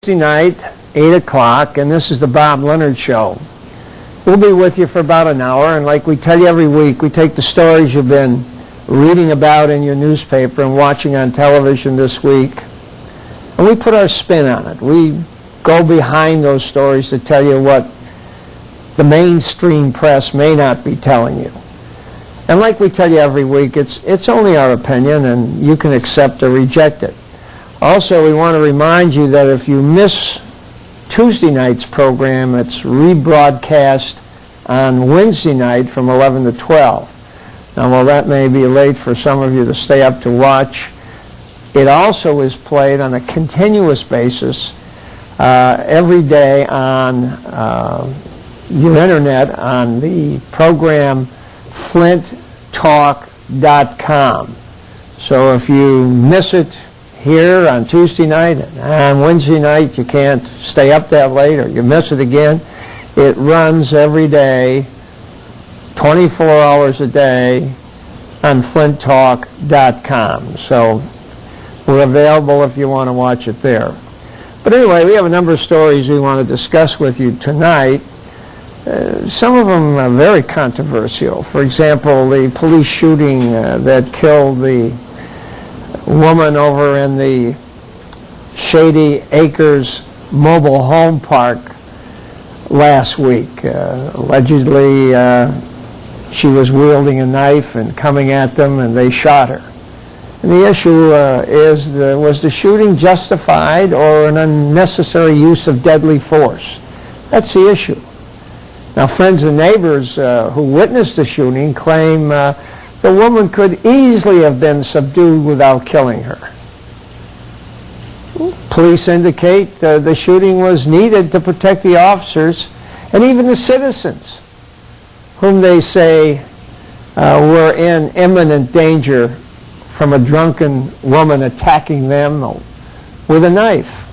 Tuesday night, 8 o'clock, and this is the Bob Leonard Show. We'll be with you for about an hour, and like we tell you every week, we take the stories you've been reading about in your newspaper and watching on television this week, and we put our spin on it. We go behind those stories to tell you what the mainstream press may not be telling you. And like we tell you every week, it's only our opinion, and you can accept or reject it. Also, we want to remind you that if you miss Tuesday night's program, it's rebroadcast on Wednesday night from 11 to 12. Now, while that may be late for some of you to stay up to watch, it also is played on a continuous basis every day on your internet on the program flinttalk.com. So if you miss it here on Tuesday night and on Wednesday night, you can't stay up that late, or you miss it again, it runs every day, 24 hours a day on flinttalk.com. So we're available if you want to watch it there. But anyway, we have a number of stories we want to discuss with you tonight. Some of them are very controversial. For example, the police shooting that killed the woman over in the Shady Acres mobile home park last week. Allegedly, she was wielding a knife and coming at them, and they shot her. And the issue is, was the shooting justified or an unnecessary use of deadly force? That's the issue. Now, friends and neighbors who witnessed the shooting claim the woman could easily have been subdued without killing her. Police indicate the shooting was needed to protect the officers and even the citizens, whom they say were in imminent danger from a drunken woman attacking them with a knife.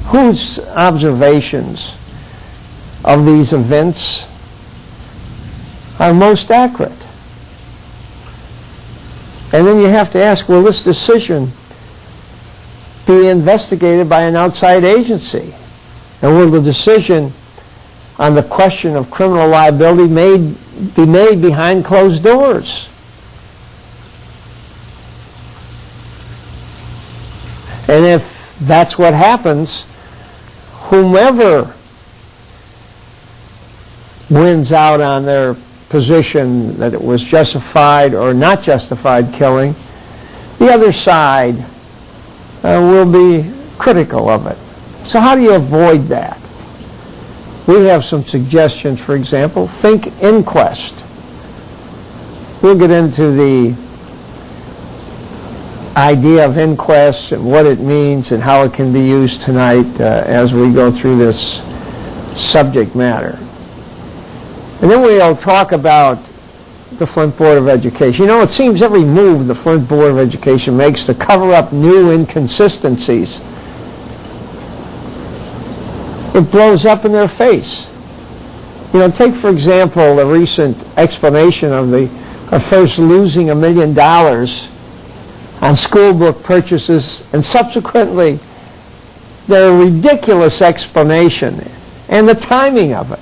Whose observations of these events are most accurate? And then you have to ask, will this decision be investigated by an outside agency? And will the decision on the question of criminal liability be made behind closed doors? And if that's what happens, whomever wins out on their position that it was justified or not justified killing, the other side will be critical of it. So how do you avoid that? We have some suggestions. For example, think inquest. We'll get into the idea of inquest and what it means and how it can be used tonight as we go through this subject matter. And then we'll talk about the Flint Board of Education. You know, it seems every move the Flint Board of Education makes to cover up new inconsistencies, it blows up in their face. You know, take, for example, the recent explanation of first losing $1 million on school book purchases, and subsequently their ridiculous explanation and the timing of it,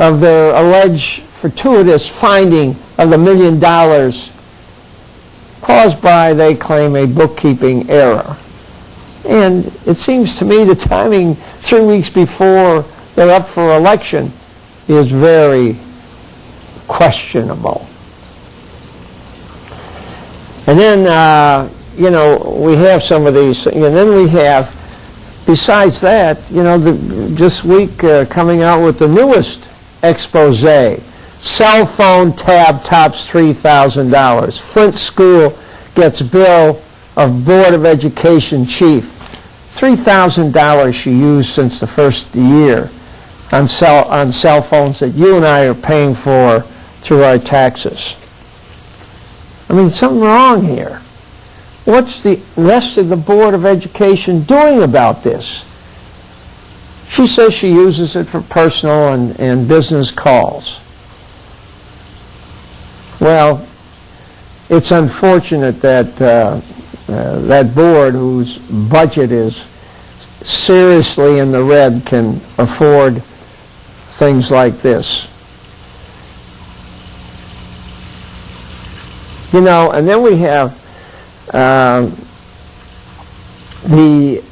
of their alleged fortuitous finding of the $1 million caused by, they claim, a bookkeeping error. And it seems to me the timing 3 weeks before they're up for election is very questionable. And then, you know, we have some of these, and then we have, besides that, you know, this week coming out with the newest expose. Cell phone tab tops $3,000. Flint school gets bill of Board of Education chief. $3,000 she used since the first year on cell phones that you and I are paying for through our taxes. I mean, something wrong here. What's the rest of the Board of Education doing about this? She says she uses it for personal and business calls. Well, it's unfortunate that that board, whose budget is seriously in the red, can afford things like this. You know, and then we have the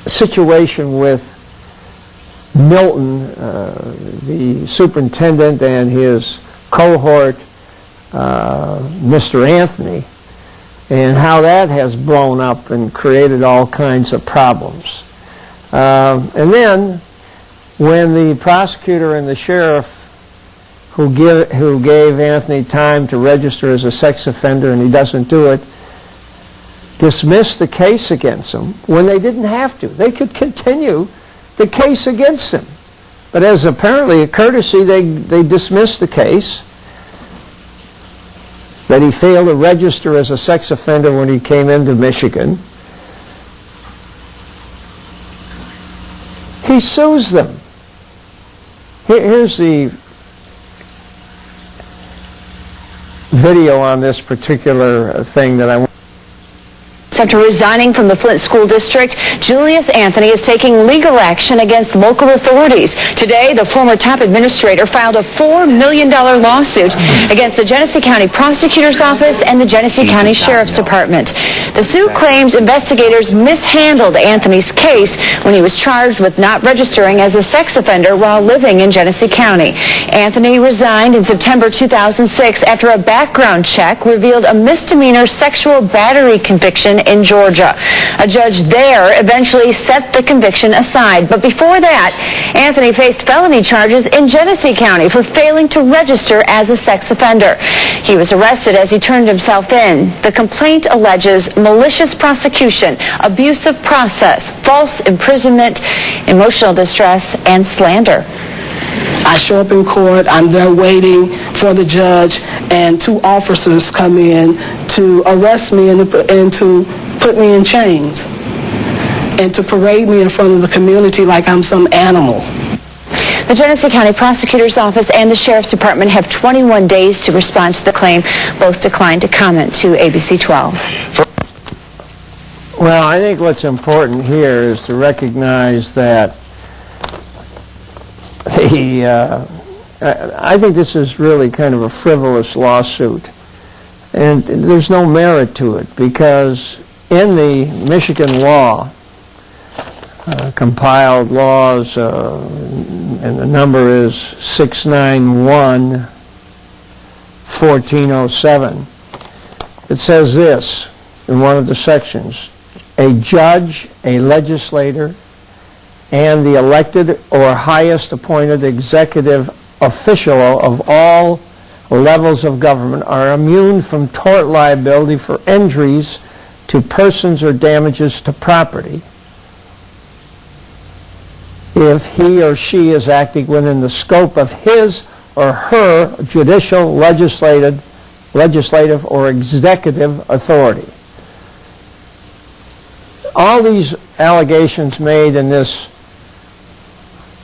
situation with Milton, the superintendent, and his cohort, Mr. Anthony, and how that has blown up and created all kinds of problems. And then when the prosecutor and the sheriff who gave Anthony time to register as a sex offender and he doesn't do it, dismissed the case against him when they didn't have to. They could continue the case against him. But as apparently a courtesy, they dismissed the case, that he failed to register as a sex offender when he came into Michigan. He sues them. Here's the video on this particular thing that I want. After resigning from the Flint School District, Julius Anthony is taking legal action against local authorities. Today, the former top administrator filed a $4 million lawsuit against the Genesee County Prosecutor's Office and the Genesee County Sheriff's Department. The suit claims investigators mishandled Anthony's case when he was charged with not registering as a sex offender while living in Genesee County. Anthony resigned in September 2006 after a background check revealed a misdemeanor sexual battery conviction in Georgia. A judge there eventually set the conviction aside. But before that, Anthony faced felony charges in Genesee County for failing to register as a sex offender. He was arrested as he turned himself in. The complaint alleges malicious prosecution, abusive process, false imprisonment, emotional distress, and slander. I show up in court, I'm there waiting for the judge, and two officers come in to arrest me and to put me in chains and to parade me in front of the community like I'm some animal. The Genesee County Prosecutor's Office and the Sheriff's Department have 21 days to respond to the claim. Both declined to comment to ABC 12. Well, I think what's important here is to recognize that I think this is really kind of a frivolous lawsuit, and there's no merit to it, because in the Michigan law, compiled laws, and the number is 691-1407, it says this in one of the sections: a judge, a legislator, and the elected or highest appointed executive official of all levels of government are immune from tort liability for injuries to persons or damages to property if he or she is acting within the scope of his or her judicial, legislative, or executive authority. All these allegations made in this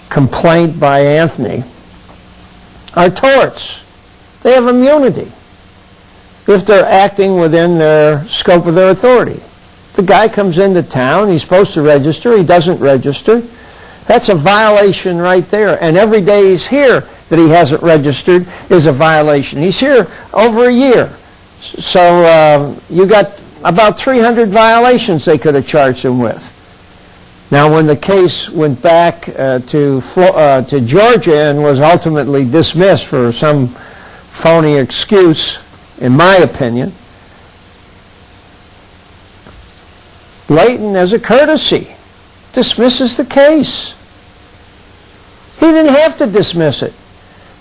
complaint by Anthony are torts. They have immunity if they're acting within their scope of their authority. The guy comes into town, he's supposed to register, he doesn't register. That's a violation right there. And every day he's here that he hasn't registered is a violation. He's here over a year. So you got about 300 violations they could have charged him with. Now, when the case went back to Georgia and was ultimately dismissed for some phony excuse, in my opinion, Layton, as a courtesy, dismisses the case. He didn't have to dismiss it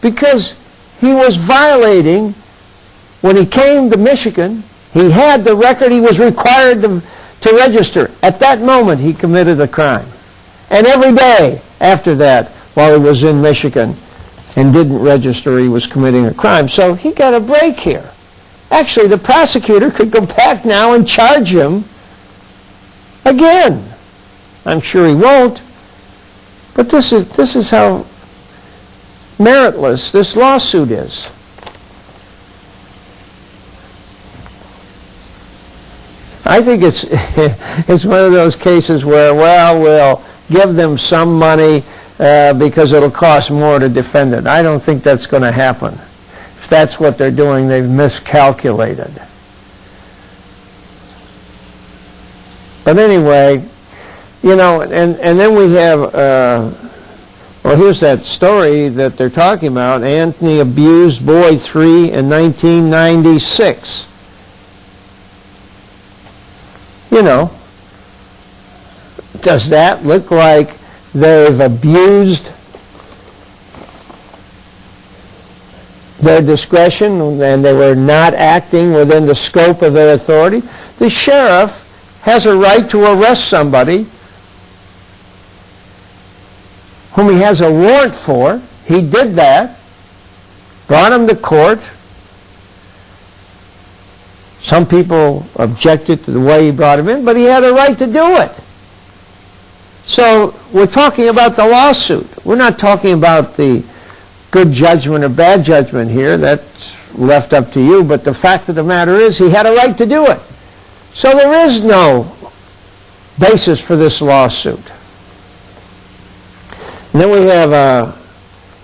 because he was violating, when he came to Michigan, he had the record, he was required to register. At that moment, he committed a crime. And every day after that, while he was in Michigan and didn't register, he was committing a crime. So he got a break here. Actually, the prosecutor could go back now and charge him again. I'm sure he won't. But this is how meritless this lawsuit is. I think it's it's one of those cases where, well, we'll give them some money because it'll cost more to defend it. I don't think that's going to happen. If that's what they're doing, they've miscalculated. But anyway, you know, and then we have, well, here's that story that they're talking about. Anthony abused boy 3 in 1996. You know, does that look like they've abused their discretion and they were not acting within the scope of their authority? The sheriff has a right to arrest somebody whom he has a warrant for. He did that, brought him to court. Some people objected to the way he brought him in, but he had a right to do it. So we're talking about the lawsuit. We're not talking about the good judgment or bad judgment here. That's left up to you. But the fact of the matter is he had a right to do it. So there is no basis for this lawsuit. And then we have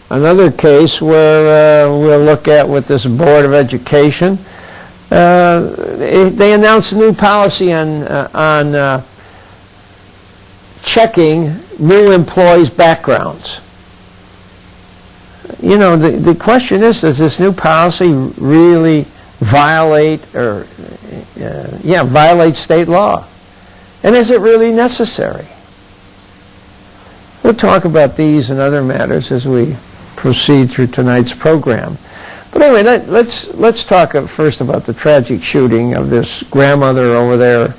another case where we'll look at with this Board of Education. They announced a new policy on checking new employees' backgrounds. You know, the question is, does this new policy really violate violate state law? And is it really necessary? We'll talk about these and other matters as we proceed through tonight's program. But anyway, let's talk first about the tragic shooting of this grandmother over there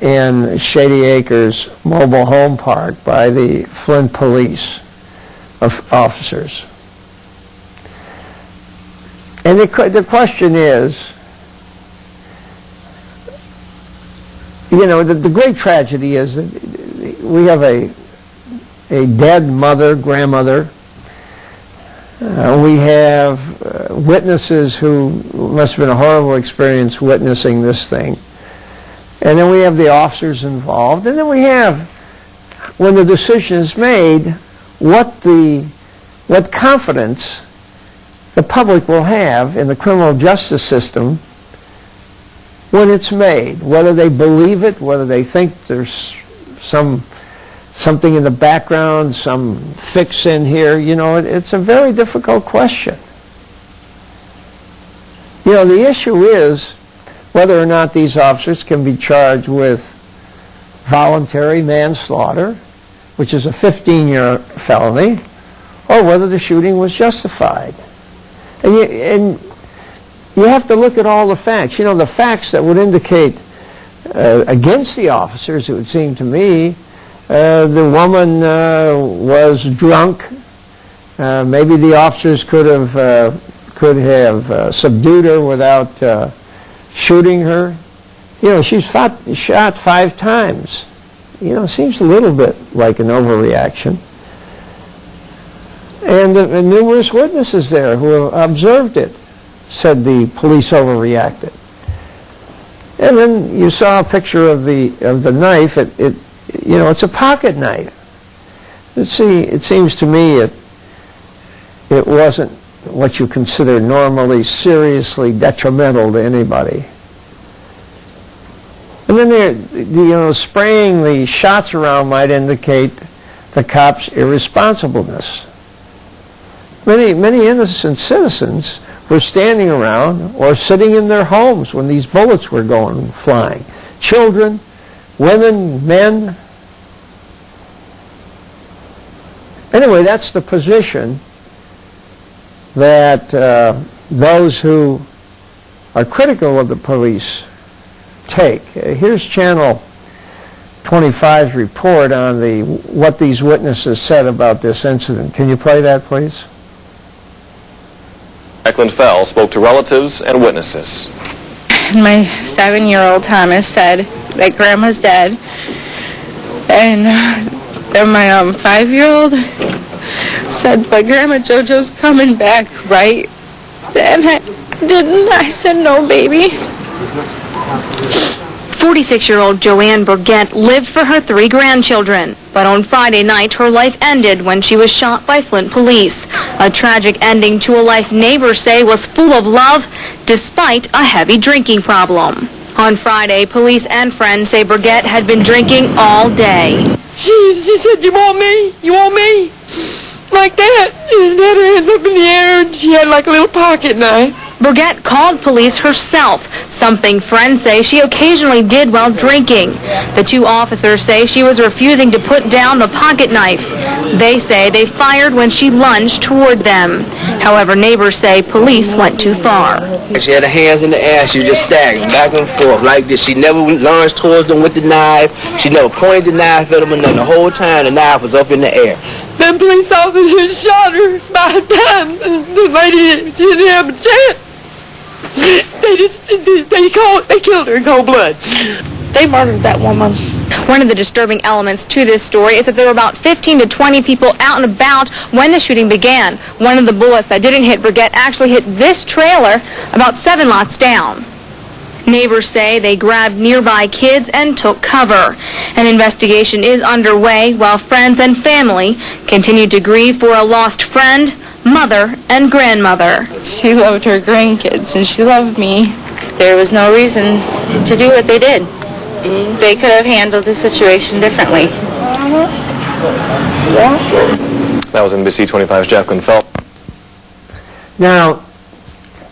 in Shady Acres Mobile Home Park by the Flint police officers. And the question is, you know, the great tragedy is that we have a dead mother, grandmother. We have witnesses who must have been a horrible experience witnessing this thing. And then we have the officers involved. And then we have, when the decision is made, what confidence the public will have in the criminal justice system when it's made. Whether they believe it, whether they think there's something in the background, some fix in here, you know, it's a very difficult question. You know, the issue is whether or not these officers can be charged with voluntary manslaughter, which is a 15-year felony, or whether the shooting was justified. And you have to look at all the facts. You know, the facts that would indicate against the officers, it would seem to me, the woman was drunk. Maybe the officers could have subdued her without shooting her. You know, she's shot 5 times. You know, seems a little bit like an overreaction. And numerous witnesses there who observed it said the police overreacted. And then you saw a picture of the knife. You know, it's a pocket knife. It seems to me it wasn't what you consider normally seriously detrimental to anybody. And then spraying the shots around might indicate the cops' irresponsibleness. Many innocent citizens were standing around or sitting in their homes when these bullets were going flying. Children, women, men. Anyway, that's the position that those who are critical of the police take. Here's Channel 25's report on what these witnesses said about this incident. Can you play that, please? Eklund Fell spoke to relatives and witnesses. My 7-year-old Thomas said that Grandma's dead, and then my 5-year-old said, but Grandma JoJo's coming back, right? And I didn't. I said, no, baby. 46-year-old Joanne Burgett lived for her 3 grandchildren. But on Friday night, her life ended when she was shot by Flint police. A tragic ending to a life neighbors say was full of love, despite a heavy drinking problem. On Friday, police and friends say Burgett had been drinking all day. She said, "You want me? You want me?" Like that. And had her hands up in the air, and she had like a little pocket knife. Burgett called police herself, something friends say she occasionally did while drinking. The 2 officers say she was refusing to put down the pocket knife. They say they fired when she lunged toward them. However, neighbors say police went too far. She had her hands in the air. She was just staggering back and forth like this. She never lunged towards them with the knife. She never pointed the knife at them, and then the whole time the knife was up in the air. Then police officers shot her 5 times. The lady didn't have a chance. They killed her in cold blood. They murdered that woman. One of the disturbing elements to this story is that there were about 15 to 20 people out and about when the shooting began. One of the bullets that didn't hit Burgett actually hit this trailer about 7 lots down. Neighbors say they grabbed nearby kids and took cover. An investigation is underway while friends and family continue to grieve for a lost friend, mother, and grandmother. She loved her grandkids, and she loved me. There was no reason to do what they did. They could have handled the situation differently. That was NBC 25's Jacqueline Phelps. Now,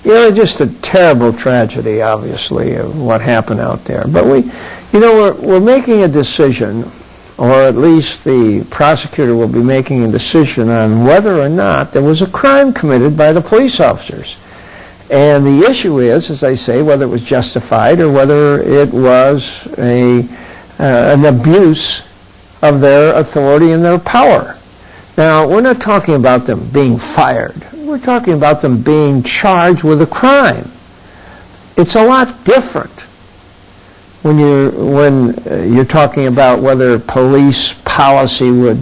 you know, just a terrible tragedy, obviously, of what happened out there. But we're making a decision, or at least the prosecutor will be making a decision on whether or not there was a crime committed by the police officers. And the issue is, as I say, whether it was justified or whether it was an abuse of their authority and their power. Now, we're not talking about them being fired. We're talking about them being charged with a crime. It's a lot different when you're talking about whether police policy would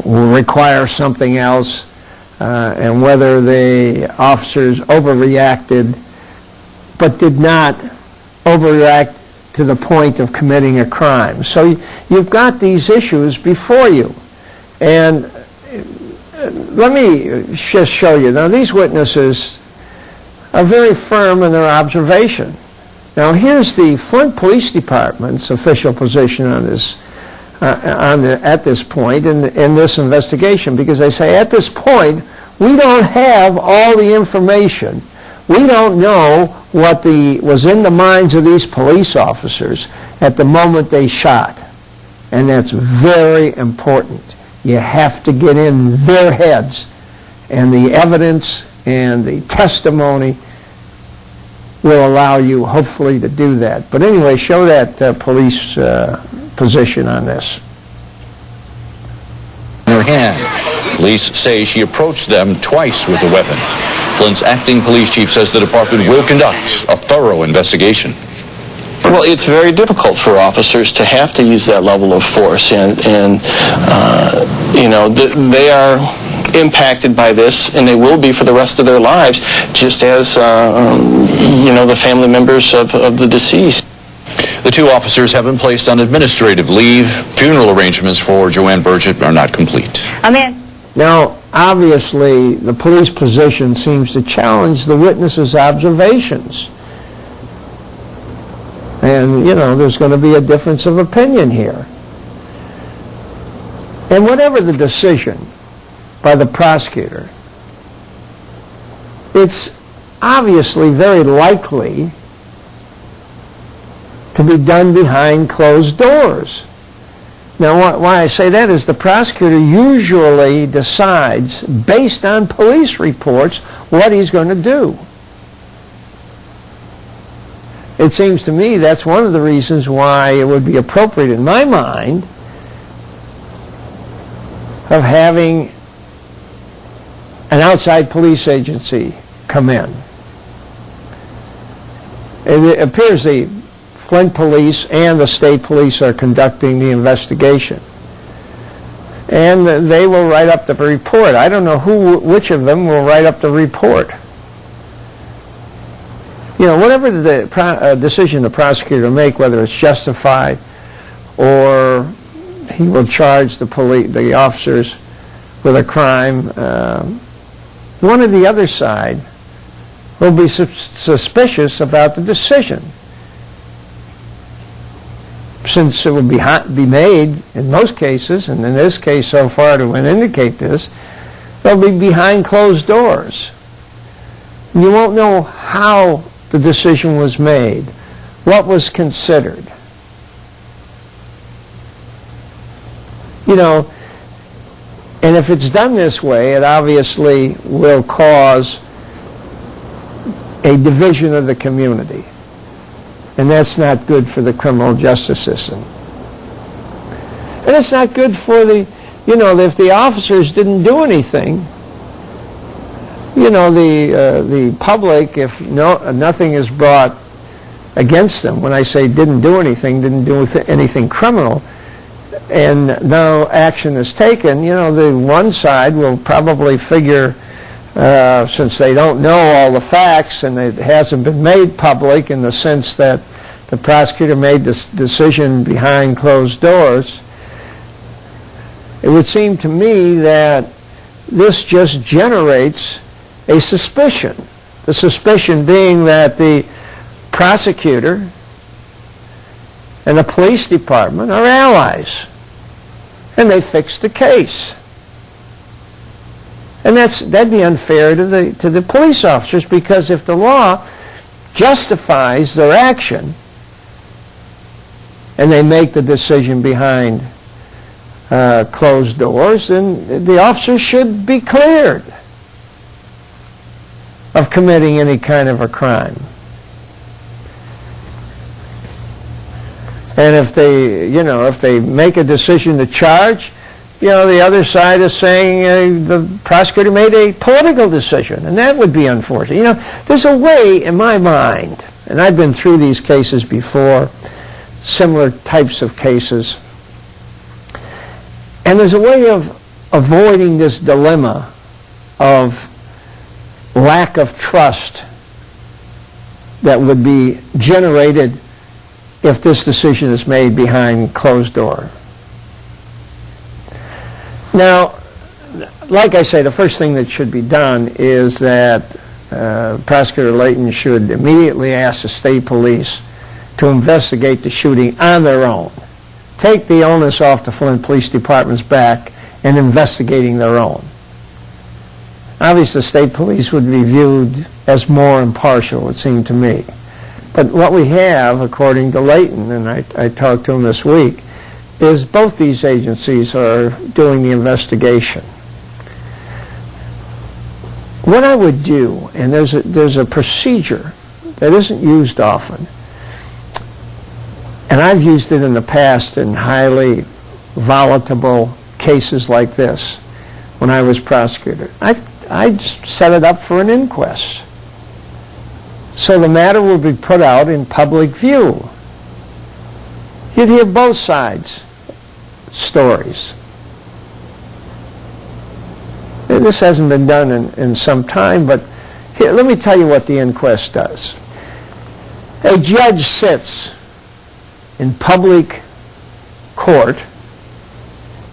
require something else, and whether the officers overreacted, but did not overreact to the point of committing a crime. So you've got these issues before you. And let me just show you. Now, these witnesses are very firm in their observation. Now, here's the Flint Police Department's official position on this, at this point in this investigation, because they say at this point we don't have all the information. We don't know what was in the minds of these police officers at the moment they shot, and that's very important. You have to get in their heads, and the evidence and the testimony will allow you, hopefully, to do that. But anyway, show that police position on this. In her hand, police say she approached them twice with a weapon. Flint's acting police chief says the department will conduct a thorough investigation. Well, it's very difficult for officers to have to use that level of force, and they are impacted by this, and they will be for the rest of their lives, just as the family members of the deceased. The 2 officers have been placed on administrative leave. Funeral arrangements for Joanne Burgett are not complete. Now, obviously, the police position seems to challenge the witnesses' observations. And, there's going to be a difference of opinion here. And whatever the decision by the prosecutor, it's obviously very likely to be done behind closed doors. Now, why I say that is the prosecutor usually decides, based on police reports, what he's going to do. It seems to me that's one of the reasons why it would be appropriate, in my mind, of having an outside police agency come in. It appears the Flint police and the state police are conducting the investigation. And they will write up the report. I don't know which of them will write up the report. whatever the decision the prosecutor will make, whether it's justified or he will charge the officers with a crime, one or the other side will be suspicious about the decision. Since it will be made, in most cases, and in this case so far to indicate this, they'll be behind closed doors. You won't know how the decision was made, what was considered. And if it's done this way, it obviously will cause a division of the community. And that's not good for the criminal justice system. And it's not good for if the officers didn't do anything, the public, if nothing is brought against them, when I say didn't do anything criminal, and no action is taken, the one side will probably figure, since they don't know all the facts and it hasn't been made public in the sense that the prosecutor made this decision behind closed doors, it would seem to me that this just generates a suspicion. The suspicion being that the prosecutor and the police department are allies, and they fixed the case. And that'd be unfair to the police officers, because if the law justifies their action and they make the decision behind closed doors, then the officers should be cleared of committing any kind of a crime. And if they make a decision to charge, the other side is saying the prosecutor made a political decision, and that would be unfortunate. There's a way in my mind, and I've been through these cases before, similar types of cases, and there's a way of avoiding this dilemma of lack of trust that would be generated if this decision is made behind closed door. Now, like I say, the first thing that should be done is that Prosecutor Layton should immediately ask the state police to investigate the shooting on their own. Take the onus off the Flint Police Department's back in investigating their own. Obviously, the state police would be viewed as more impartial, it seemed to me. But what we have, according to Layton, and I talked to him this week, is both these agencies are doing the investigation. What I would do, and there's a procedure that isn't used often, and I've used it in the past in highly volatile cases like this when I was prosecutor. I'd set it up for an inquest. So the matter will be put out in public view. You'd hear both sides' stories. And this hasn't been done in some time, but here, let me tell you what the inquest does. A judge sits in public court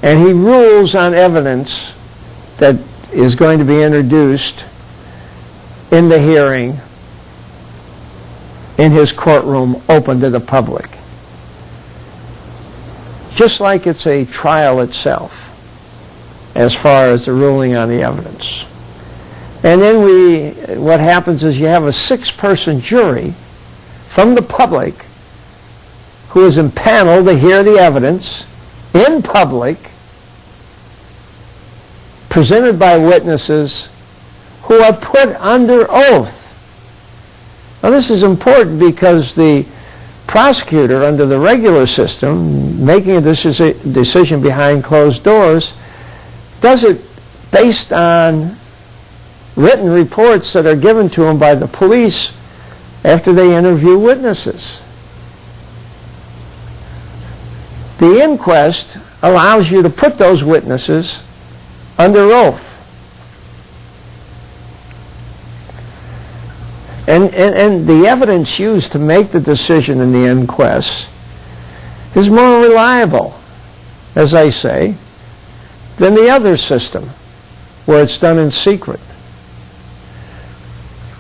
and he rules on evidence that is going to be introduced in the hearing in his courtroom open to the public. Just like it's a trial itself, as far as the ruling on the evidence. And then what happens is you have a 6-person jury from the public who is empaneled to hear the evidence in public, presented by witnesses who are put under oath. Now this is important because the prosecutor under the regular system, making a decision behind closed doors, does it based on written reports that are given to him by the police after they interview witnesses. The inquest allows you to put those witnesses under oath. And the evidence used to make the decision in the inquest is more reliable, as I say, than the other system, where it's done in secret.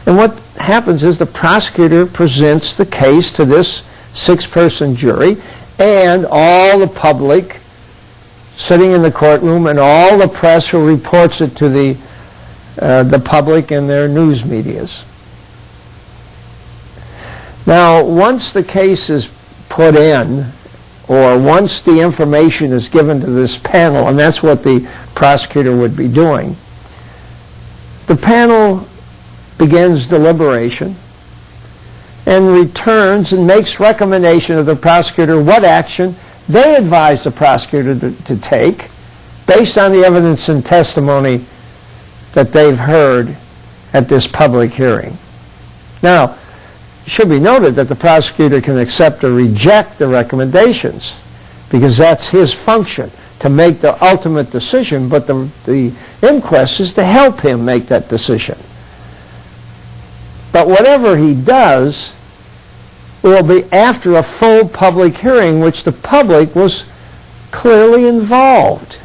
And what happens is the prosecutor presents the case to this 6-person jury and all the public sitting in the courtroom and all the press who reports it to the public and their news medias. Now, once the case is put in, or once the information is given to this panel, and that's what the prosecutor would be doing, the panel begins deliberation and returns and makes recommendation of the prosecutor what action they advise the prosecutor to take based on the evidence and testimony that they've heard at this public hearing. Now, it should be noted that the prosecutor can accept or reject the recommendations because that's his function, to make the ultimate decision, but the inquest is to help him make that decision. But whatever he does will be after a full public hearing, which the public was clearly involved.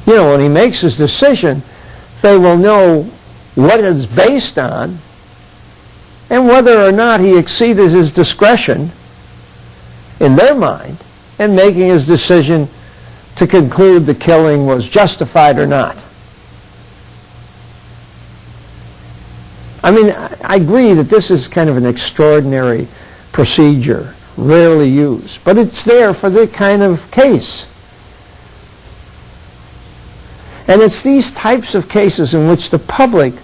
You know, when he makes his decision, they will know what it's based on and whether or not he exceeded his discretion in their mind in making his decision to conclude the killing was justified or not. I mean, I agree that this is kind of an extraordinary procedure, rarely used, but it's there for the kind of case. And it's these types of cases in which the public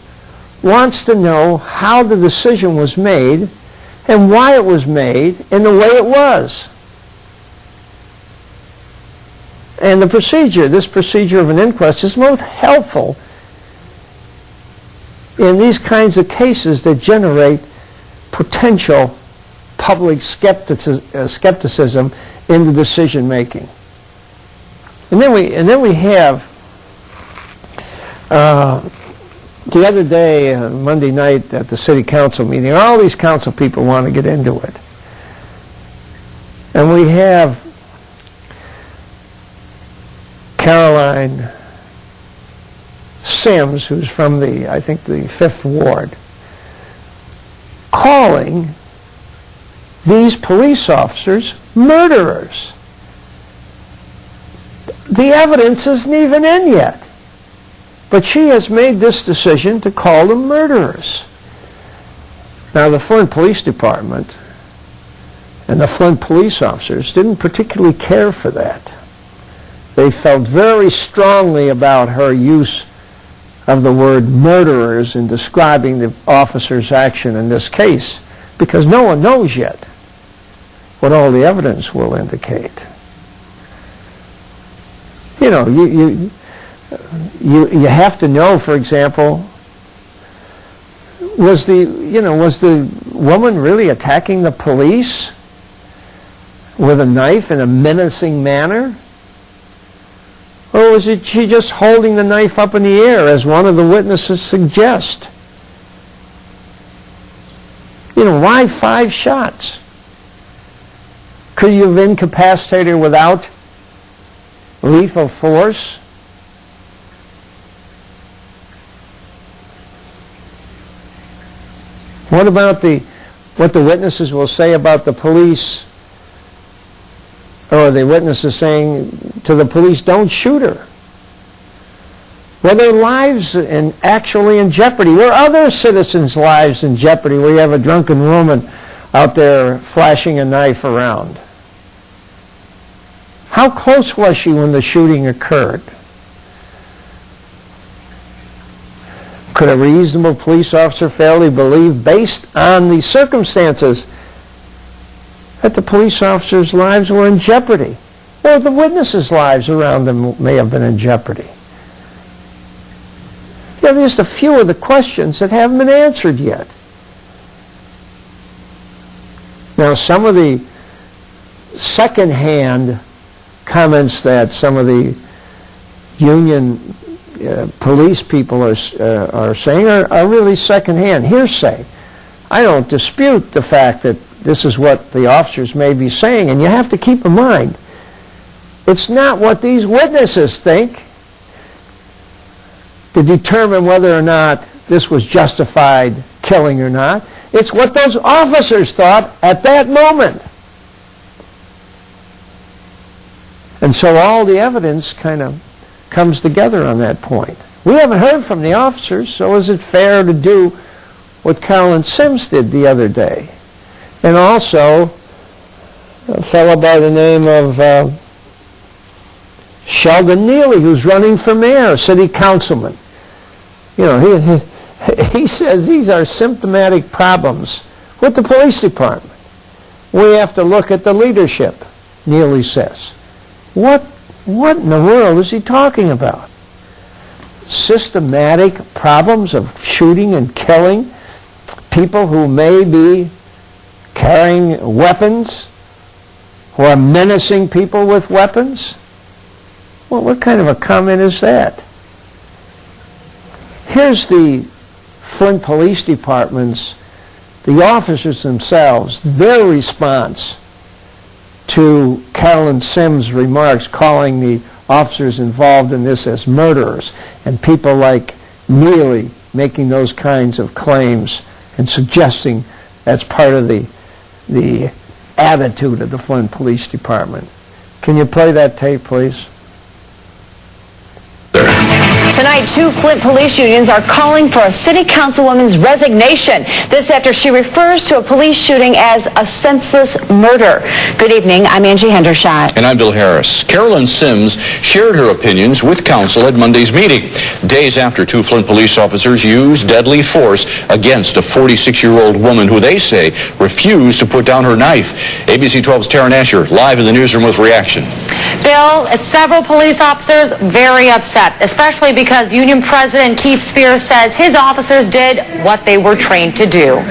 wants to know how the decision was made and why it was made in the way it was. And the procedure, this procedure of an inquest, is most helpful in these kinds of cases that generate potential public skepticism in the decision making. And then we have the other day, Monday night at the city council meeting, all these council people want to get into it. And we have Caroline Sims, who's from I think the 5th Ward, calling these police officers murderers. The evidence isn't even in yet. But she has made this decision to call them murderers. Now, the Flint Police Department and the Flint police officers didn't particularly care for that. They felt very strongly about her use of the word murderers in describing the officer's action in this case, because no one knows yet what all the evidence will indicate. You know, you have to know, for example, was the woman really attacking the police with a knife in a menacing manner? Or was she just holding the knife up in the air, as one of the witnesses suggests? You know, why 5 shots? Could you have incapacitated her without lethal force? What about what the witnesses will say about the police, or the witnesses saying to the police, don't shoot her? Were their lives actually in jeopardy? Were other citizens' lives in jeopardy where you have a drunken woman out there flashing a knife around? How close was she when the shooting occurred? Could a reasonable police officer fairly believe, based on the circumstances, that the police officers' lives were in jeopardy? Or the witnesses' lives around them may have been in jeopardy? Yeah, just a few of the questions that haven't been answered yet. Now, some of the second-hand comments that some of the union police people are saying are really secondhand hearsay. I don't dispute the fact that this is what the officers may be saying, and you have to keep in mind, it's not what these witnesses think to determine whether or not this was justified killing or not. It's what those officers thought at that moment. And so all the evidence kind of comes together on that point. We haven't heard from the officers, so is it fair to do what Carolyn Sims did the other day? And also, a fellow by the name of Sheldon Neely, who's running for mayor, city councilman. You know, he says these are symptomatic problems with the police department. We have to look at the leadership, Neely says. What in the world is he talking about? Systematic problems of shooting and killing people who may be carrying weapons, who are menacing people with weapons? Well, what kind of a comment is that? Here's the Flint Police Department's, the officers themselves, their response to Carolyn Sims' remarks calling the officers involved in this as murderers, and people like Neely making those kinds of claims and suggesting that's part of the attitude of the Flint Police Department. Can you play that tape, please? Tonight, 2 Flint police unions are calling for a city councilwoman's resignation. This after she refers to a police shooting as a senseless murder. Good evening. I'm Angie Hendershot. And I'm Bill Harris. Carolyn Sims shared her opinions with council at Monday's meeting, days after 2 Flint police officers used deadly force against a 46-year-old woman who they say refused to put down her knife. ABC 12's Taryn Asher live in the newsroom with reaction. Bill, several police officers very upset, especially because Union President Keith Spears says his officers did what they were trained to do.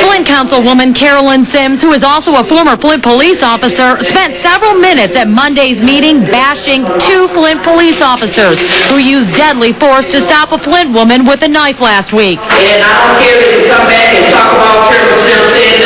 Flint Councilwoman Carolyn Sims, who is also a former Flint police officer, spent several minutes at Monday's meeting bashing 2 Flint police officers who used deadly force to stop a Flint woman with a knife last week. And I don't care if you come back and talk about Carolyn Sims saying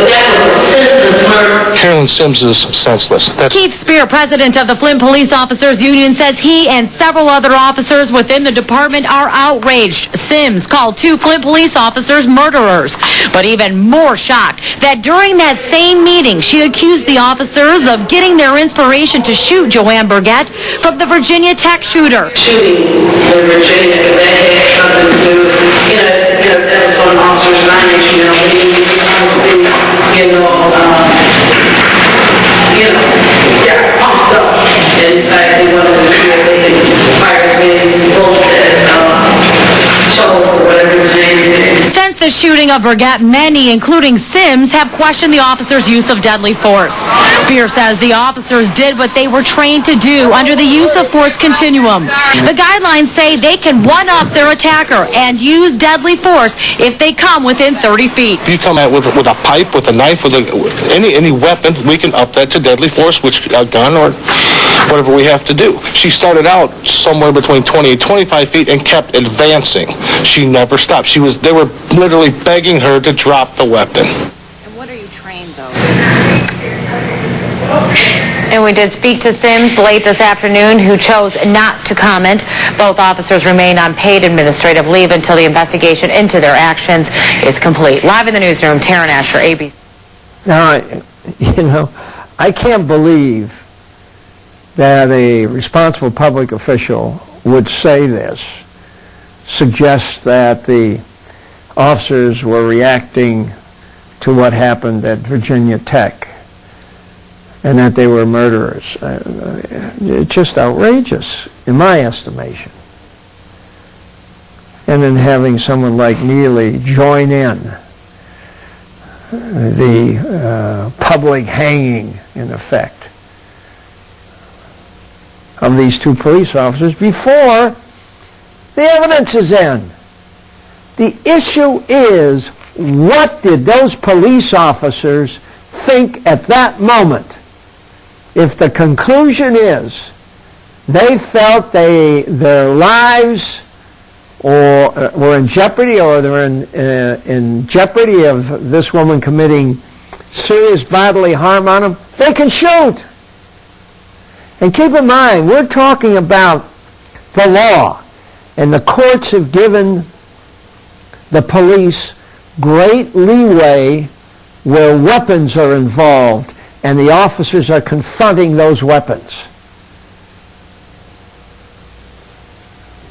that was a senseless murder. Carolyn Sims is senseless. Keith Spear, president of the Flint Police Officers Union, says he and several other officers within the department are outraged. Sims called 2 Flint police officers murderers. But even more shocked that during that same meeting, she accused the officers of getting their inspiration to shoot Joanne Burgett from the Virginia Tech shooter. Shooting in Virginia, that had something to do, that was on officers' minds, got pumped up and decided they wanted to see if they could fire as many bullets as Joe, or whatever his name is. Since the shooting of Burgett, many, including Sims, have questioned the officers' use of deadly force. Spear says the officers did what they were trained to do under the use of force continuum. The guidelines say they can one-up their attacker and use deadly force if they come within 30 feet. If you come out with a pipe, with a knife, with any weapon, we can up that to deadly force, which a gun or whatever we have to do. She started out somewhere between 20 and 25 feet and kept advancing. She never stopped. They were literally begging her to drop the weapon. And what are you trained, though? And we did speak to Sims late this afternoon, who chose not to comment. Both officers remain on paid administrative leave until the investigation into their actions is complete. Live in the newsroom, Taryn Asher, ABC. Now, I can't believe that a responsible public official would say this, suggest that the officers were reacting to what happened at Virginia Tech and that they were murderers. It's just outrageous, in my estimation. And then having someone like Neely join in the public hanging, in effect, of these 2 police officers before the evidence is in. The issue is, what did those police officers think at that moment? If the conclusion is they felt their lives were in jeopardy, or they're in jeopardy of this woman committing serious bodily harm on them, they can shoot. And keep in mind, we're talking about the law, and the courts have given the police great leeway where weapons are involved, and the officers are confronting those weapons.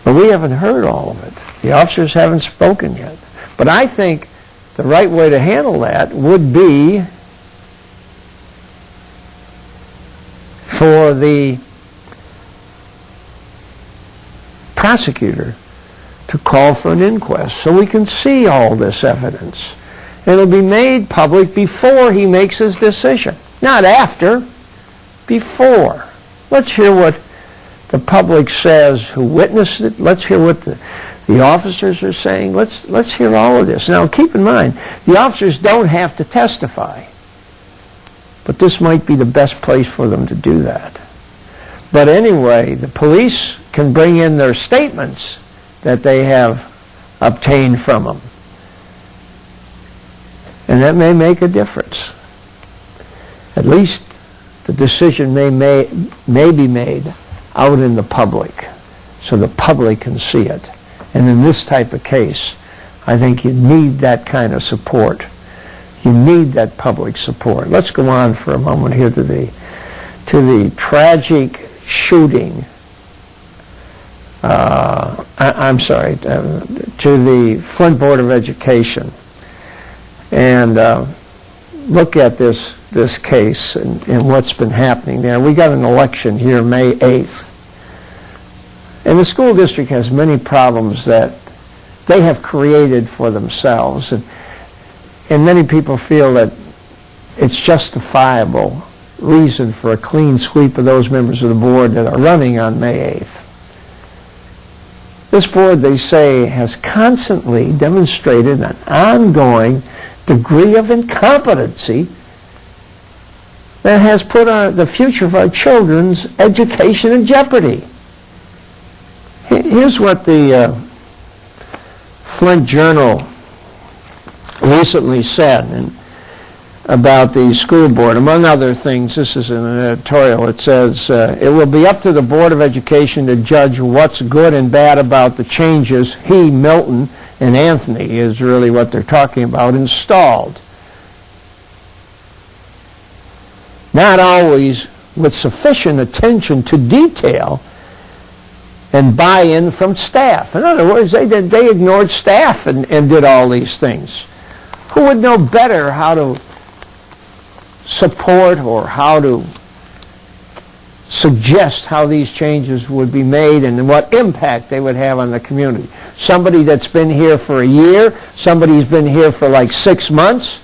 But we haven't heard all of it. The officers haven't spoken yet. But I think the right way to handle that would be for the prosecutor to call for an inquest so we can see all this evidence. And it'll be made public before he makes his decision. Not after, before. Let's hear what the public says who witnessed it. Let's hear what the officers are saying. Let's hear all of this. Now keep in mind, the officers don't have to testify. But this might be the best place for them to do that. But anyway, the police can bring in their statements that they have obtained from them. And that may make a difference. At least the decision may be made out in the public so the public can see it. And in this type of case, I think you need that kind of support. You need that public support. Let's go on for a moment here to the tragic shooting. To the Flint Board of Education, and look at this case and what's been happening there. We got an election here May 8th, and the school district has many problems that they have created for themselves, and many people feel that it's justifiable reason for a clean sweep of those members of the board that are running on May 8th. This board, they say, has constantly demonstrated an ongoing degree of incompetency that has put the future of our children's education in jeopardy. Here's what the Flint Journal recently said about the school board. Among other things, this is an editorial. It says, it will be up to the Board of Education to judge what's good and bad about the changes he, Milton, and Anthony, is really what they're talking about, installed. Not always with sufficient attention to detail and buy-in from staff. In other words, they ignored staff and did all these things. Who would know better how to support or how to suggest how these changes would be made and what impact they would have on the community? Somebody that's been here for a year, somebody who's been here for like 6 months,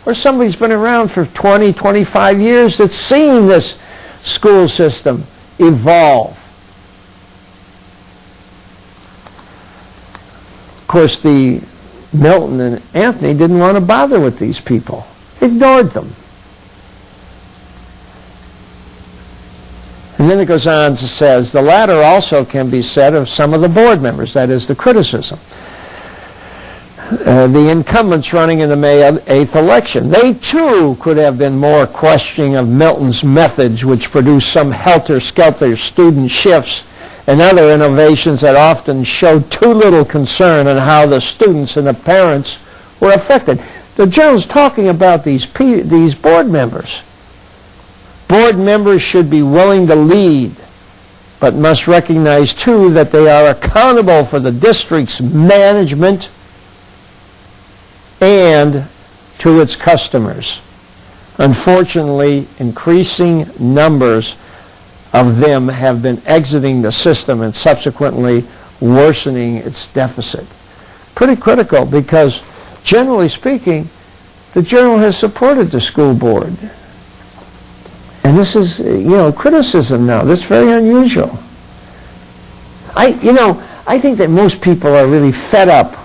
or somebody who's been around for 20, 25 years that's seen this school system evolve. Of course, the Milton and Anthony didn't want to bother with these people. Ignored them. And then it goes on and says, the latter also can be said of some of the board members, that is the criticism. The incumbents running in the May 8th election, they too could have been more questioning of Milton's methods, which produced some helter-skelter student shifts and other innovations that often showed too little concern on how the students and the parents were affected. The journal's talking about these board members. Board members should be willing to lead, but must recognize, too, that they are accountable for the district's management and to its customers. Unfortunately, increasing numbers of them have been exiting the system and subsequently worsening its deficit. Pretty critical because, generally speaking, the Journal has supported the school board. And this is, criticism now. That's very unusual. I think that most people are really fed up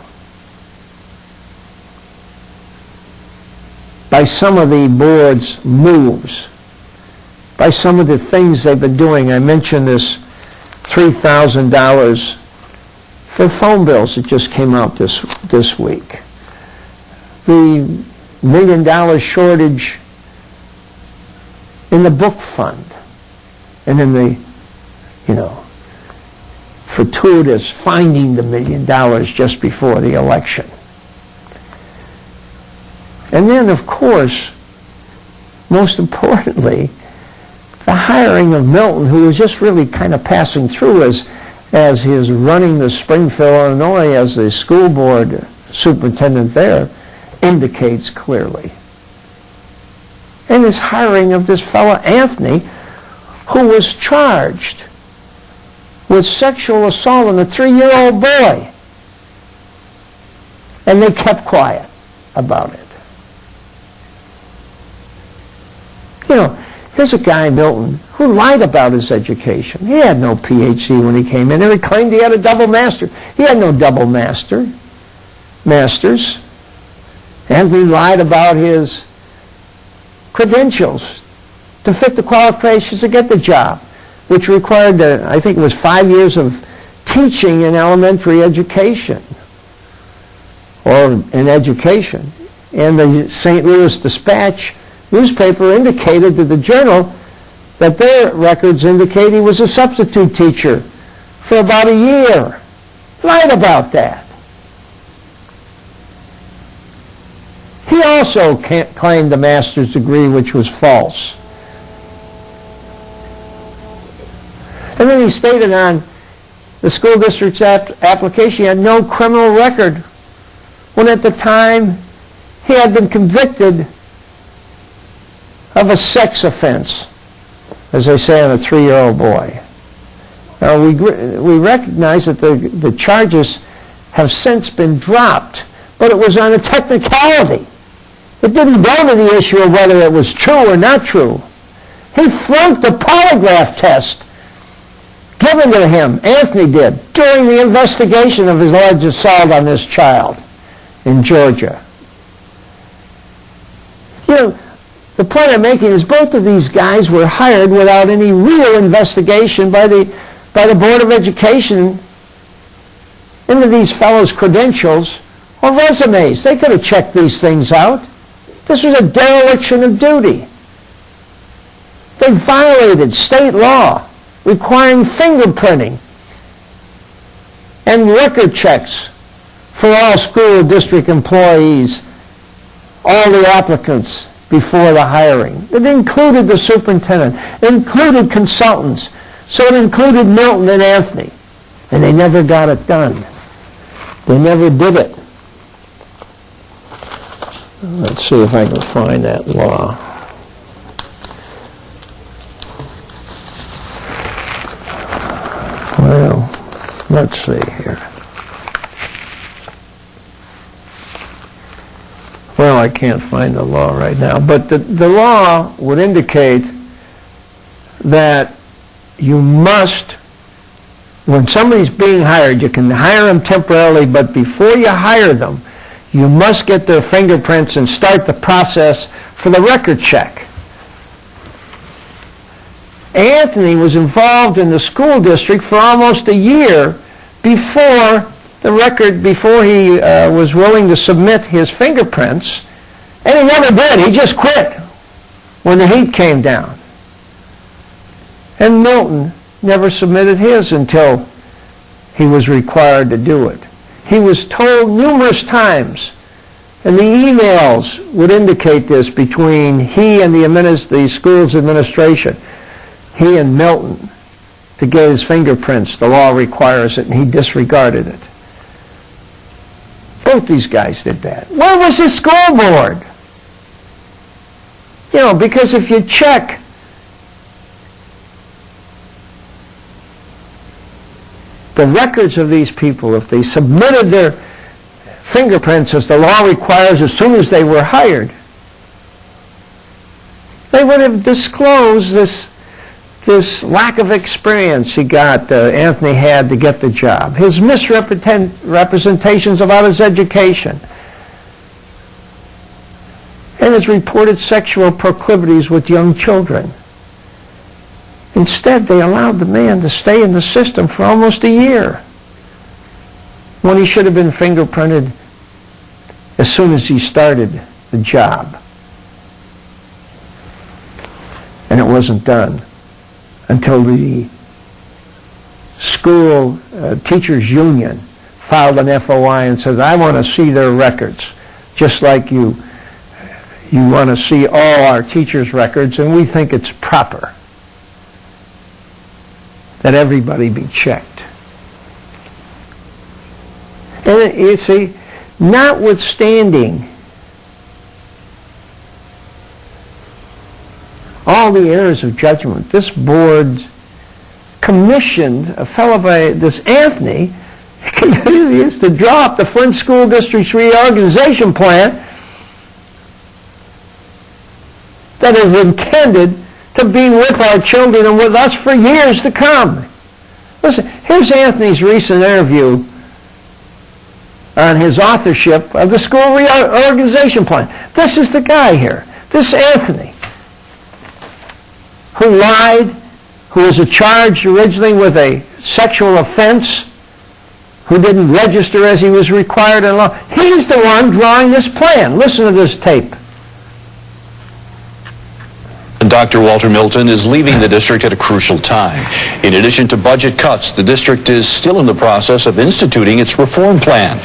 by some of the board's moves, by some of the things they've been doing. I mentioned this $3,000 for phone bills that just came out this week. The $1 million shortage in the book fund, and in the, fortuitous finding the $1 million just before the election. And then, of course, most importantly, the hiring of Milton, who was just really kind of passing through as he is running the Springfield, Illinois, as the school board superintendent there, indicates clearly. And his hiring of this fellow Anthony, who was charged with sexual assault on a 3-year-old boy. And they kept quiet about it. Here's a guy, Milton, who lied about his education. He had no PhD when he came in, and he claimed he had a double master. He had no double masters. And he lied about his credentials to fit the qualifications to get the job, which required, I think it was 5 years of teaching in elementary education, or in education. And the St. Louis Dispatch newspaper indicated to the Journal that their records indicate he was a substitute teacher for about a year. Lied about that. He also claimed a master's degree, which was false. And then he stated on the school district's application he had no criminal record, when at the time he had been convicted of a sex offense, as they say, on a 3-year-old boy. Now, we recognize that the charges have since been dropped, but it was on a technicality. It didn't go to the issue of whether it was true or not true. He flunked the polygraph test given to him, Anthony did, during the investigation of his alleged assault on this child in Georgia. The point I'm making is both of these guys were hired without any real investigation by the Board of Education into these fellows' credentials or resumes. They could have checked these things out. This was a dereliction of duty. They violated state law requiring fingerprinting and record checks for all school district employees, all the applicants before the hiring. It included the superintendent. It included consultants. So it included Milton and Anthony. And they never got it done. They never did it. Let's see if I can find that law. Well, let's see here. Well, I can't find the law right now, but the law would indicate that you must, when somebody's being hired, you can hire them temporarily, but before you hire them, you must get their fingerprints and start the process for the record check. Anthony was involved in the school district for almost a year before he was willing to submit his fingerprints, and he never did. He just quit when the heat came down. And Milton never submitted his until he was required to do it. He was told numerous times, and the emails would indicate this between he and the school's administration, he and Milton, to get his fingerprints. The law requires it, and he disregarded it. Both these guys did that. Where was the school board? Because if you check the records of these people, if they submitted their fingerprints as the law requires as soon as they were hired, they would have disclosed this lack of experience Anthony had to get the job, his misrepresentations about his education, and his reported sexual proclivities with young children. Instead, they allowed the man to stay in the system for almost a year when he should have been fingerprinted as soon as he started the job. And it wasn't done until the school teachers union filed an FOI and says, I want to see their records, just like you want to see all our teachers' records, and we think it's proper that everybody be checked. And you see, notwithstanding all the errors of judgment, this board commissioned a fellow by this Anthony to draw up the Flint School District's reorganization plan that is intended to be with our children and with us for years to come. Listen, here's Anthony's recent interview on his authorship of the school reorganization plan. This is the guy here, this Anthony, who lied, who was charged originally with a sexual offense, who didn't register as he was required in law. He's the one drawing this plan. Listen to this tape. Dr. Walter Milton is leaving the district at a crucial time. In addition to budget cuts, the district is still in the process of instituting its reform plan.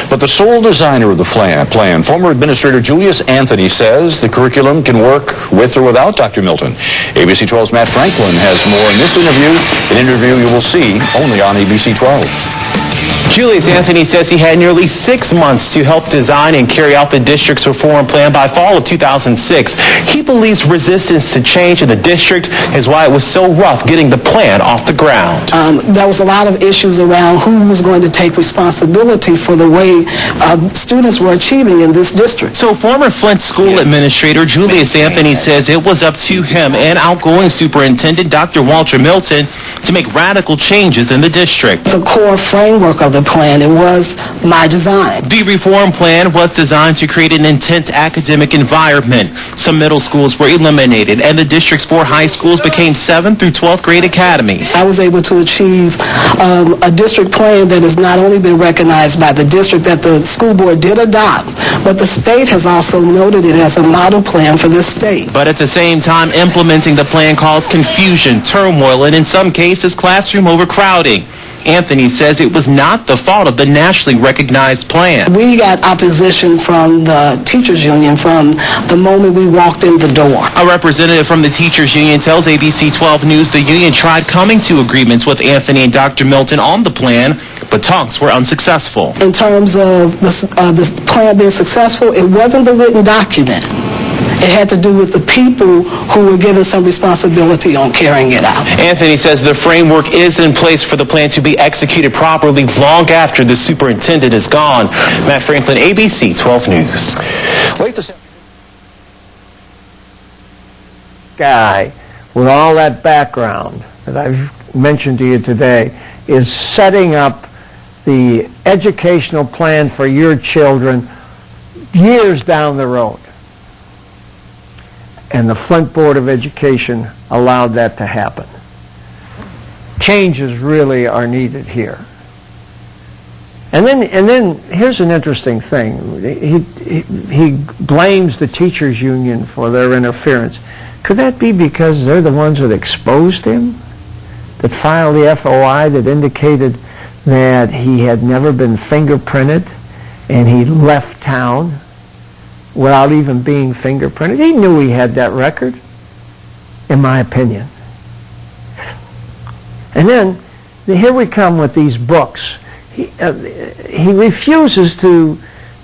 But the sole designer of the plan, former Administrator Julius Anthony, says the curriculum can work with or without Dr. Milton. ABC 12's Matt Franklin has more in this interview, an interview you will see only on ABC 12. Julius Anthony says he had nearly 6 months to help design and carry out the district's reform plan by fall of 2006. He believes resistance to change in the district is why it was so rough getting the plan off the ground. There was a lot of issues around who was going to take responsibility for the way students were achieving in this district. So former Flint School Administrator Julius Anthony says it was up to him and outgoing Superintendent Dr. Walter Milton to make radical changes in the district. The core framework of the plan, it was my design. The reform plan was designed to create an intense academic environment. Some middle schools were eliminated, and the district's 4 high schools became 7th through 12th grade academies. I was able to achieve a district plan that has not only been recognized by the district that the school board did adopt, but the state has also noted it as a model plan for this state. But at the same time, implementing the plan caused confusion, turmoil, and in some cases, classroom overcrowding. Anthony says it was not the fault of the nationally recognized plan. We got opposition from the teachers union from the moment we walked in the door. A representative from the teachers union tells ABC 12 News the union tried coming to agreements with Anthony and Dr. Milton on the plan, but talks were unsuccessful. In terms of the plan being successful, it wasn't the written document. It had to do with the people who were given some responsibility on carrying it out. Anthony says the more is in place for the plan to be executed properly long after the superintendent is gone. Matt Franklin, ABC 12 News. Guy with all that background that I've mentioned to you today is setting up the educational plan for your children years down the road. And the Flint Board of Education allowed that to happen. Changes really are needed here. And then here's an interesting thing. He blames the teachers union for their interference. Could that be because they're the ones that exposed him? That filed the FOI that indicated that he had never been fingerprinted and he left town without even being fingerprinted? He knew he had that record, in my opinion. And then here we come with these books. He refuses to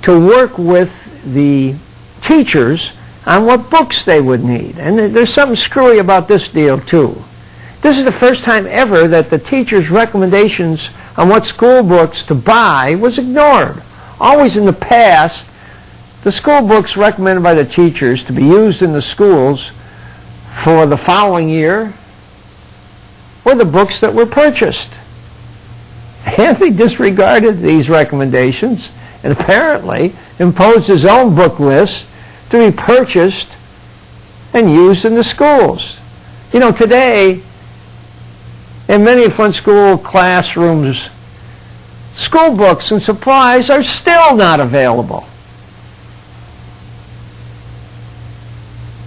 work with the teachers on what books they would need. And there's something screwy about this deal, too. This is the first time ever that the teachers' recommendations on what school books to buy was ignored. Always in the past, the school books recommended by the teachers to be used in the schools for the following year were the books that were purchased. Anthony disregarded these recommendations and apparently imposed his own book list to be purchased and used in the schools. You know, today In many Flint school classrooms, school books and supplies are still not available.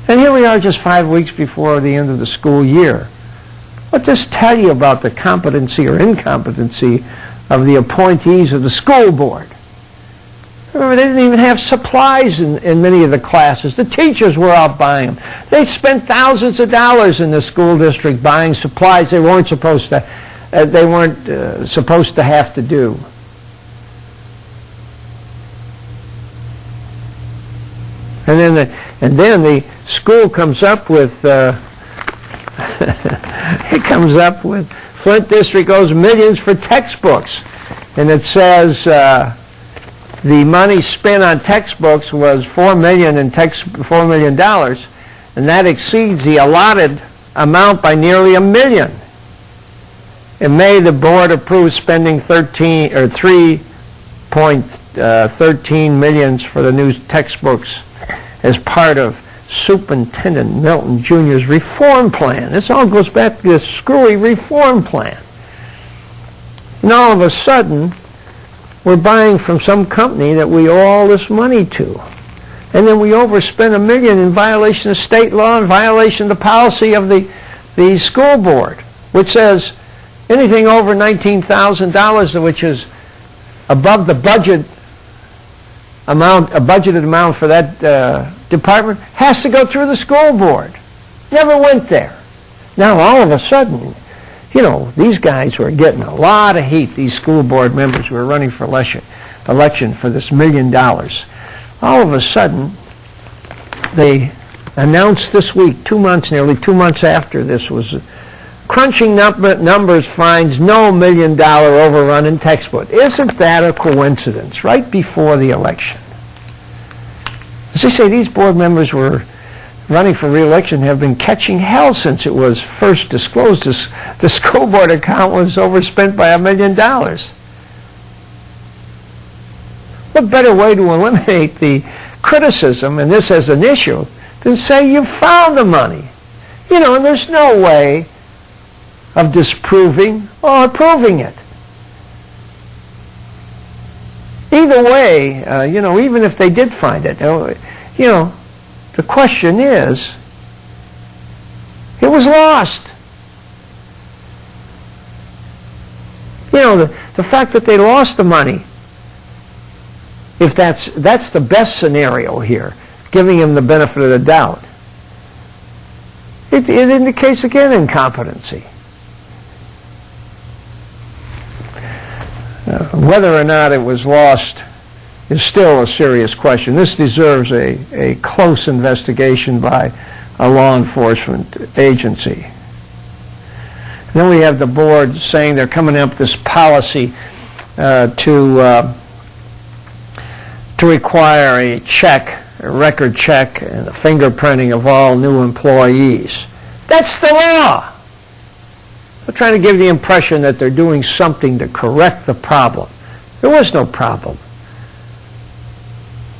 And here we are just 5 weeks before the end of the school year. What does this tell you about the competency or incompetency of the appointees of the school board? Remember, they didn't even have supplies in many of the classes. The teachers were out buying them. They spent thousands of dollars in the school district buying supplies they weren't supposed to have to do. And then the school comes up with Flint District owes millions for textbooks, and it says the money spent on textbooks was $4 million, and that exceeds the allotted amount by nearly $1 million. In May, the board approved spending $3.13 million for the new textbooks as part of Superintendent Milton Jr.'s reform plan. This all goes back to this screwy reform plan. And all of a sudden, we're buying from some company that we owe all this money to. And then we overspend $1 million in violation of state law, in violation of the policy of the school board, which says anything over $19,000, which is above the budgeted amount for that department, has to go through the school board. Never went there. Now all of a sudden, these guys were getting a lot of heat, these school board members who were running for election for this $1 million. All of a sudden, they announced this week, nearly 2 months after this was crunching numbers finds no $1 million overrun in textbook. Isn't that a coincidence? Right before the election. As they say, these board members were running for re-election, have been catching hell since it was first disclosed the school board account was overspent by $1 million. What better way to eliminate the criticism, and this as an issue, than say you found the money? And there's no way of disproving or proving it. Either way, even if they did find it, the question is, it was lost. The fact that they lost the money, if that's the best scenario here, giving them the benefit of the doubt, it indicates again incompetency. Whether or not it was lost is still a serious question. This deserves a close investigation by a law enforcement agency. And then we have the board saying they're coming up with this policy to require a record check, and a fingerprinting of all new employees. That's the law. They're trying to give the impression that they're doing something to correct the problem. There was no problem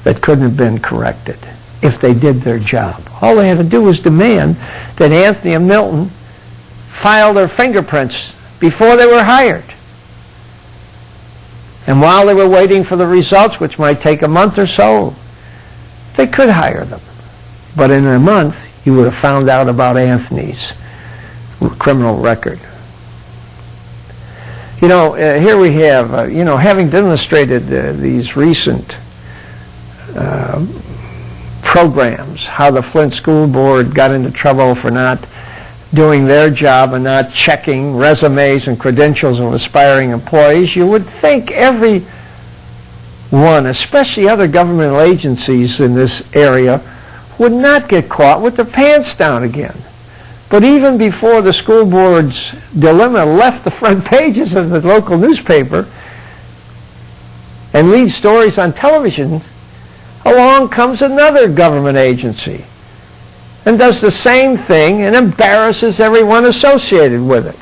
that couldn't have been corrected if they did their job. All they had to do was demand that Anthony and Milton file their fingerprints before they were hired. And while they were waiting for the results, which might take a month or so, they could hire them. But in a month, you would have found out about Anthony's criminal record. Here we have, having demonstrated these recent programs, how the Flint School Board got into trouble for not doing their job and not checking resumes and credentials of aspiring employees, you would think every one, especially other governmental agencies in this area, would not get caught with their pants down again. But even before the school board's dilemma left the front pages of the local newspaper and lead stories on television, along comes another government agency and does the same thing and embarrasses everyone associated with it.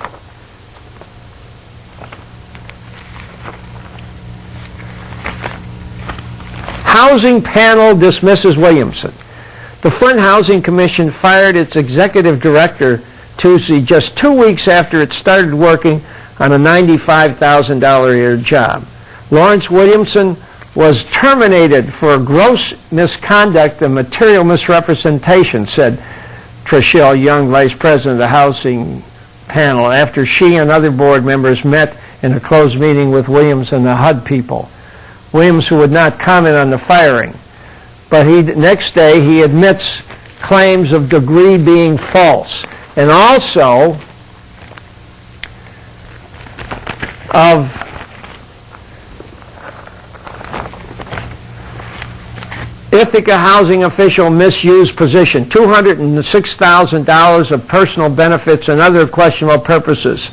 Housing panel dismisses Williamson. The Flint Housing Commission fired its executive director Tuesday, just 2 weeks after it started working on a $95,000 a year job. Lawrence Williamson was terminated for gross misconduct and material misrepresentation, said Trishelle Young, vice president of the housing panel, after she and other board members met in a closed meeting with Williams and the HUD people. Williams, who would not comment on the firing, but next day he admits claims of degree being false, and also of Ithaca housing official misused position, $206,000 of personal benefits and other questionable purposes.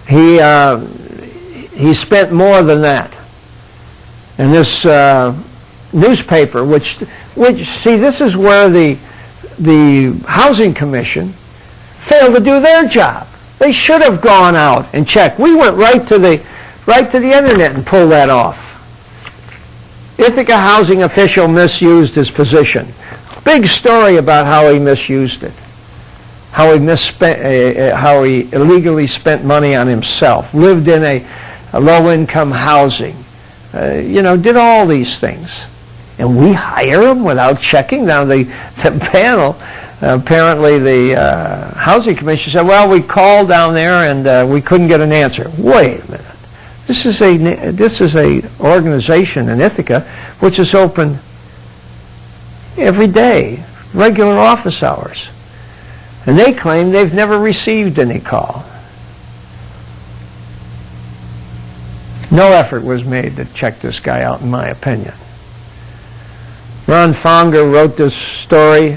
He spent more than that. And this newspaper, which see, this is where the Housing Commission failed to do their job. They should have gone out and checked. We went right to the internet and pulled that off. Ithaca housing official misused his position. Big story about how he misused it, how he illegally spent money on himself, lived in a low-income housing, did all these things. And we hire him without checking. Now the panel, apparently the Housing Commission said, well, we called down there and we couldn't get an answer. Wait a minute. This is a organization in Ithaca which is open every day, regular office hours. And they claim they've never received any call. No effort was made to check this guy out, in my opinion. Ron Fonger wrote this story,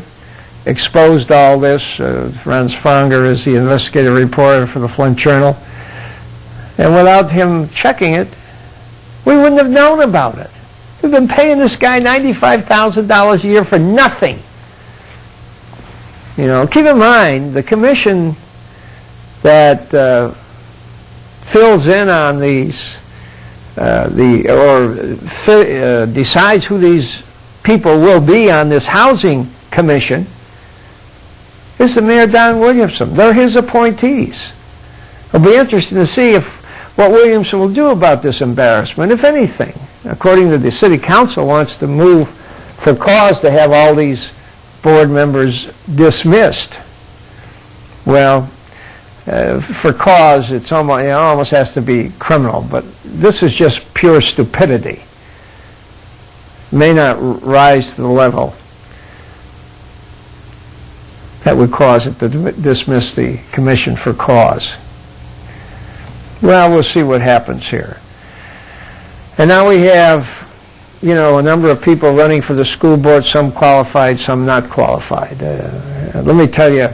exposed all this. Ron Fonger is the investigative reporter for the Flint Journal. And without him checking it, we wouldn't have known about it. We've been paying this guy $95,000 a year for nothing. Keep in mind, the commission that fills in on these, decides who these people will be on this housing commission is the Mayor Don Williamson. They're his appointees. It'll be interesting to see what Williamson will do about this embarrassment, if anything. According to the city council, wants to move for cause to have all these board members dismissed. Well, for cause, it almost has to be criminal, but this is just pure stupidity. May not rise to the level that would cause it to dismiss the commission for cause. Well, we'll see what happens here. And now we have, a number of people running for the school board, some qualified, some not qualified. Let me tell you,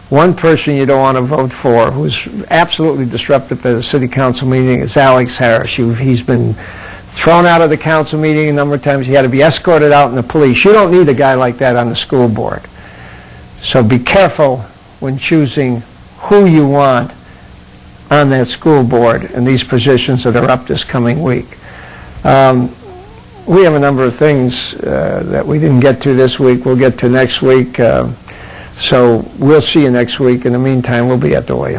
one person you don't want to vote for who's absolutely disruptive at a city council meeting is Alex Harris. He's been thrown out of the council meeting a number of times. He had to be escorted out in the police. You don't need a guy like that on the school board. So be careful when choosing who you want on that school board and these positions that are up this coming week. We have a number of things that we didn't get to this week. We'll get to next week. So we'll see you next week. In the meantime, we'll be at the Williams.